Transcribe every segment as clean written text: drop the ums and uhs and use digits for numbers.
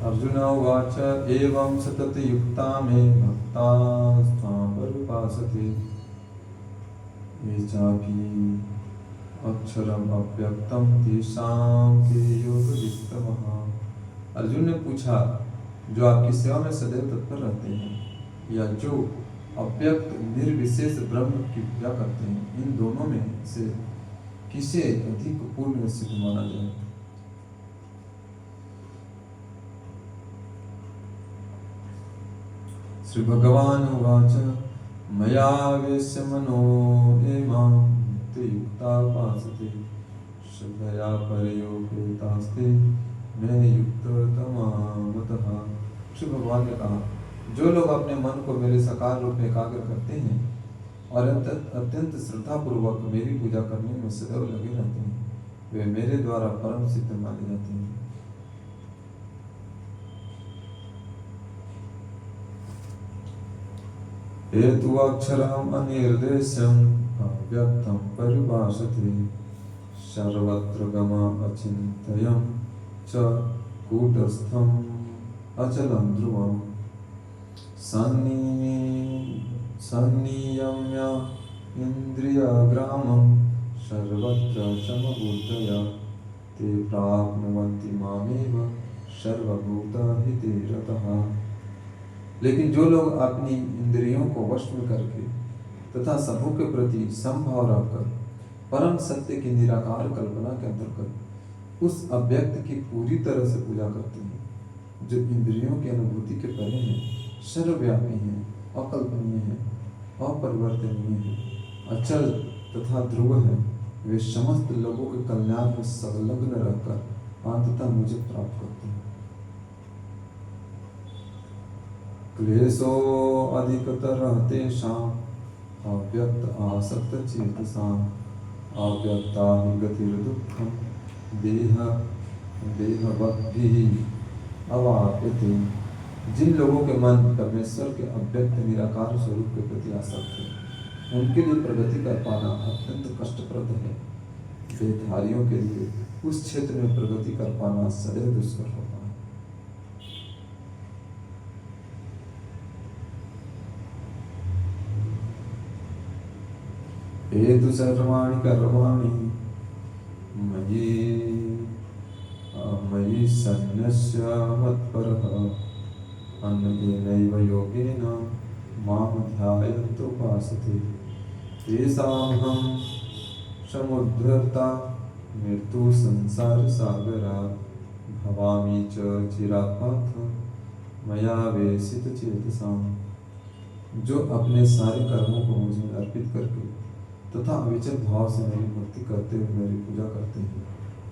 अर्जुन उवाच एवं सततयुक्ता मे भक्ता त्वां पर्युपासते ये चापि अक्षरम अव्यक्तम तेषां के योगवित्तमः। अर्जुन ने पूछा, जो आपकी सेवा में सदैव तत्पर रहते हैं या जो अव्यक्त निर्विशेष ब्रह्म की पूजा करते हैं, इन दोनों में से किसे अधिक पूर्ण सिद्ध माना जाए? श्री भगवान उवाच मया वेश्य मनो एमां युक्ता उपासते श्रद्धया परयोपेतास्ते मैं युक्त तमामतः। श्री भगवान ने कहा, जो लोग अपने मन को मेरे साकार रूप में एकाग्र करते हैं और अत्यंत श्रद्धा पूर्वक मेरी पूजा करने में सदैव लगे रहते हैं, वे मेरे द्वारा परम सिद्ध माने जाते हैं। हेतु अक्षरम अनिर्देश्यम अव्यक्तम परिभाषते सर्वत्र गम अचिंत्यम च कूटस्थम अचलं ध्रुवम संनियम्य इंद्रियग्रामं सर्वत्र समबुद्धया ते प्राप्नुवन्ति मामेव सर्वभूतहिते रतः। लेकिन जो लोग अपनी इंद्रियों को वश में करके तथा सबों के प्रति समभाव रखकर परम सत्य की निराकार कल्पना के अंतर्गत उस अव्यक्त की पूरी तरह से पूजा करते हैं, जो इंद्रियों की अनुभूति के परे हैं, सर्वव्यापी हैं, अकल्पनीय हैं, अपरिवर्तनीय हैं, अचल तथा ध्रुव हैं, वे समस्त लोगों के कल्याण में संलग्न रहकर अंततः मुझे प्राप्त करते हैं। क्लेशो अधिकतर तेषां अव्यक्त आसक्त चेतसां अव्यक्ता हि गतिर्दुःखं देहवद्भिः अवाप्यते। जिन लोगों के मन परमेश्वर के अव्यक्त निराकार स्वरूप के प्रति आसक्त है, उनके लिए प्रगति कर पाना अत्यंत कष्टप्रद है। देहधारियों के लिए उस क्षेत्र में प्रगति कर पाना सदैव दुष्कर होता है। हेतु सर्वाणि कर्माणि मयि सन्न्यस्य मत्परः अन्येनैव योगेन मां ध्यायन्तु उपासते तेषामहं समुद्धर्ता मृत्यु संसार सागरात् भवामि च चिरात् पार्थ मया वेशित चेतसां। जो अपने सारे कर्मों को मुझ में अर्पित करके तथा अविचल भाव से मेरी भक्ति करते हुए मेरी पूजा करते हैं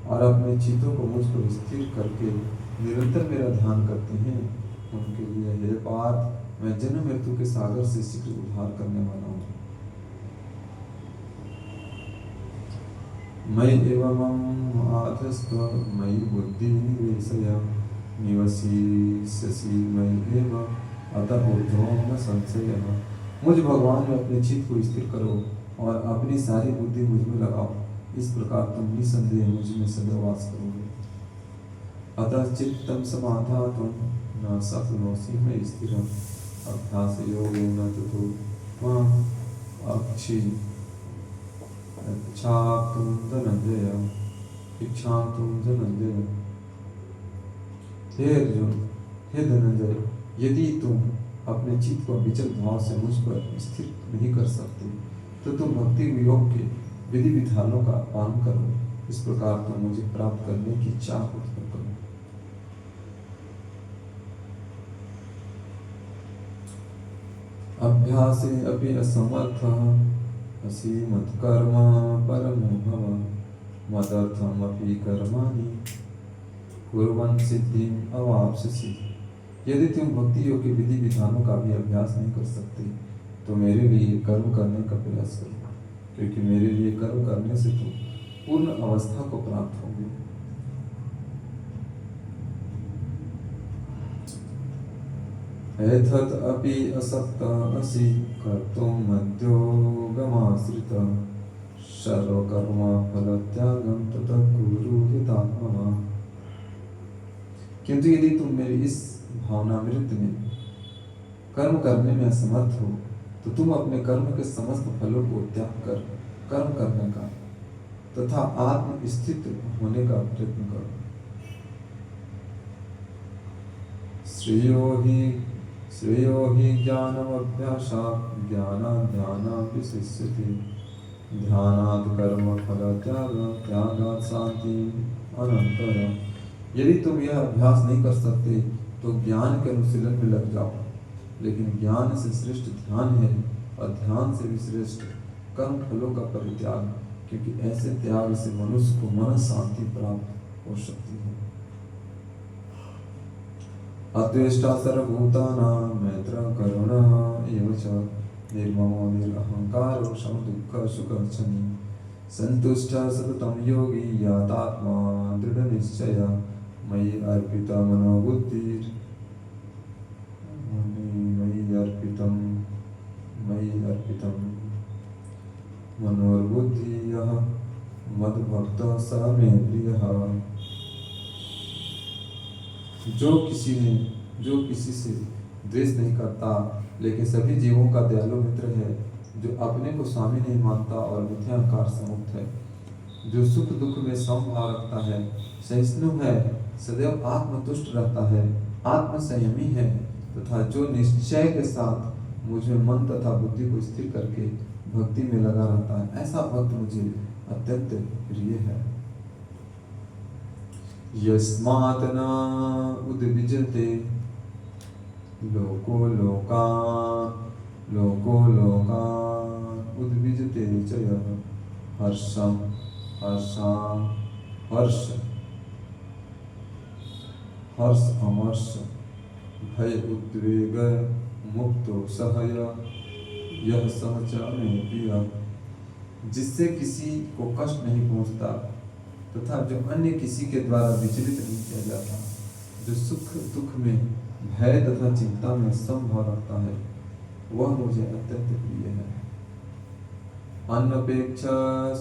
और अपने चित्तों को मुझ पर स्थिर करके निरंतर मेरा ध्यान करते हैं, उनके लिए हे पार्थ मैं जन्म मृत्यु के सागर से शीघ्र उद्धार करने वाला हूँ। मयि एवं आधस्त्व मयि बुद्धि निवेशय निवसिष्यसि मयि एव अतः ऊर्ध्वं न संशयः। मुझ भगवान में अपने चित्त को स्थिर करो और अपनी सारी बुद्धि मुझ में लगाओ, इस प्रकार तुम निसंदेह मुझ में सदैव वास करोगे। अतः चित्तं समाधातुं न शक्नोषि मयि स्थिरम् अभ्यास योगेन ततो त्वाम् इच्छातुं धनंजय। हे अर्जुन, हे धनंजय, यदि तुम अपने चित्त को विचल भाव से मुझ पर स्थिर नहीं कर सकते तो तुम भक्ति योग के विधि विधानों का पालन करो। इस प्रकार तुम मुझे प्राप्त करने की चाह उत्पन्न करो। अभ्यासे अपि असमर्थः असि मत्कर्म परमो भव मदर्थमपि कर्माणि कुर्वन् सिद्धिम् अवाप्स्यसि। यदि तुम भक्ति योग के विधि विधानों का भी अभ्यास नहीं कर सकते तो मेरे लिए कर्म करने का प्रयास करो, क्योंकि मेरे लिए कर्म करने से तुम पूर्ण अवस्था को प्राप्त होगे। एतत् अपि असक्तः असि कर्तुं मद्योगमाश्रितः सर्वकर्म फलत्यागं ततः कुरु यथात्मनः। किंतु यदि तुम मेरी इस भावनामृत में कर्म करने में असमर्थ हो तो तुम अपने कर्म के समस्त फलों को त्याग कर कर्म करने का तथा आत्म स्थित होने का प्रयत्न करो। श्रेयो हि ज्ञानमभ्यासात् ज्ञानात् विशिष्यते ध्यानात् कर्म फल त्यागात् शांति अनंतरम्। यदि तुम यह अभ्यास नहीं कर सकते तो ज्ञान के अनुशीलन में लग जाओ, लेकिन ज्ञान से श्रेष्ठ ध्यान है और ध्यान से भी श्रेष्ठ कर्म फलों का परित्याग, क्योंकि ऐसे त्याग से मनुष्य को मन शांति प्राप्त हो सकती है। अद्वेष्टा सर्वभूतानां मैत्र करुणा एव च निर्ममो निरहंकारो समदुःख सुखक्षमी संतुष्टः सततं योगी यातात्मा दृढनिश्चय मयि अर्पिता मनोबुद्धिर् मयि अर्पितं मनोर्बुद्धि यः मद्भक्तः स मे प्रियः। जो किसी से द्वेष नहीं करता लेकिन सभी जीवों का दयालु मित्र है, जो अपने को स्वामी नहीं मानता और मिथ्याकार से मुक्त है, जो सुख दुख में समभाव रखता है, सहिष्णु है, सदैव आत्मतुष्ट रहता है, आत्म संयमी है तथा जो निश्चय के साथ मुझे मन तथा बुद्धि को स्थिर करके भक्ति में लगा रहता है, ऐसा भक्त मुझे अत्यंत प्रिय है। यस्मात् न उद्विजते लोको लोकान् उद्विजते च यः हर्ष अमर्ष भय उद्वेग मुक्तो सह यह सहचर में प्रिय। जिससे किसी को कष्ट नहीं पहुंचता तथा जो अन्य किसी के द्वारा विचलित नहीं किया जाता, जो सुख दुख में भय तथा चिंता में समभाव रखता है, वह मुझे अत्यंत प्रिय है। अनपेक्ष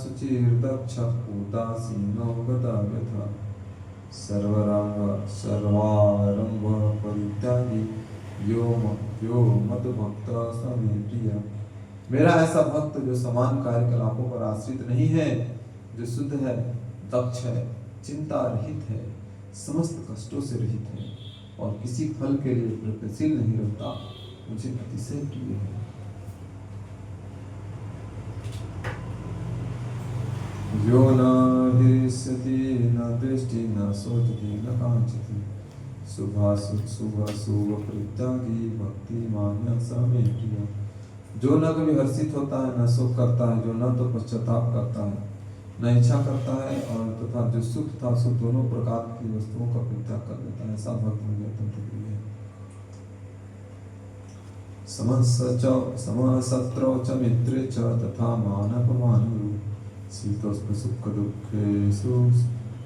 सुचिर्दक्ष उदासीनो गतव्यथा सर्वारंभ परित्यागी यो मद्भक्तः स मे प्रियः। मेरा ऐसा भक्त जो समान कार्यकलापों पर आश्रित नहीं है, जो शुद्ध है, दक्ष है, चिंता रहित है, समस्त कष्टों से रहित है और किसी फल के लिए प्रयत्नशील नहीं रहता, मुझे अतिशय प्रिय है। यो न हृष्यति न दृष्टि न सोचति न कांचति शुभाशुभ परित्यागी भक्तिमान् स मे प्रियः। जो न कभी हर्षित होता है, न शोक करता है, जो न तो पश्चाताप करता है, न इच्छा करता है और तथा जो सुख तथा सुख दोनों प्रकार की वस्तुओं का परित्याग कर देता है, ऐसा भक्त मुझे अत्यंत प्रिय है। समसत्रौ च मित्रे च तथा मानपमानौ शीतोष्ण सुख दुःखेषु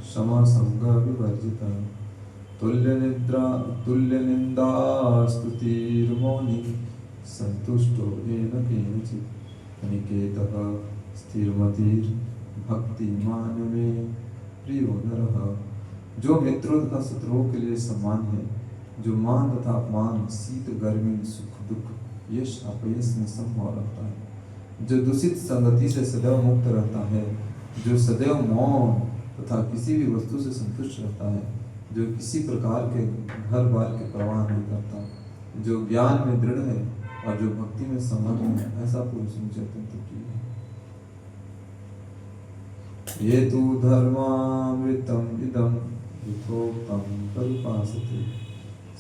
समसंग विवर्जितः तुल्य निंदा स्तुतिर्मौनी संतुष्टो येन केनचित् अनिकेतः स्थिरमतिर् भक्तिमान में प्रियो नरः। जो मित्रों तथा शत्रुओं के लिए समान है, जो मान तथा अपमान, शीत गर्मी, सुख दुख, यश अपयश में समभाव रखता है, जो दूषित संगति से सदैव मुक्त रहता है, जो सदैव मौन तथा किसी भी वस्तु से संतुष्ट रहता है, जो किसी प्रकार के घर बार के परवाह नहीं करता, जो ज्ञान में दृढ़ है और जो भक्ति में समर्थ है, ऐसा पुरुष मुझे अत्यंत प्रिय है। ये तु धर्मामृतम् इदं यथोक्तं परिपासते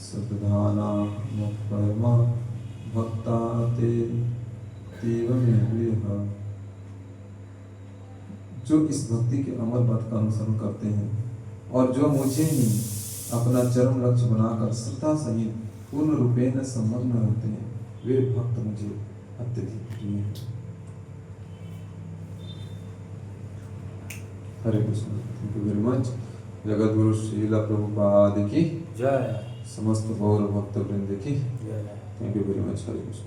सतधाना मुक्परमा भक्ता ते तीव मे प्रियः। जो इस भक्ति के अमर पथ का अनुसरण करते हैं और जो मुझे ही अपना चरम लक्ष्य बनाकर श्रद्धा सहित पूर्ण रूपेण संलग्न रहते हैं, वे भक्त मुझे अत्यधिक प्रिय हैं। Hare Krishna. Thank you very much. Jagat Guru Srila Prabhupada की जय, समस्त गौर भक्त वृंद की जय। Thank you very much. Hare Krishna.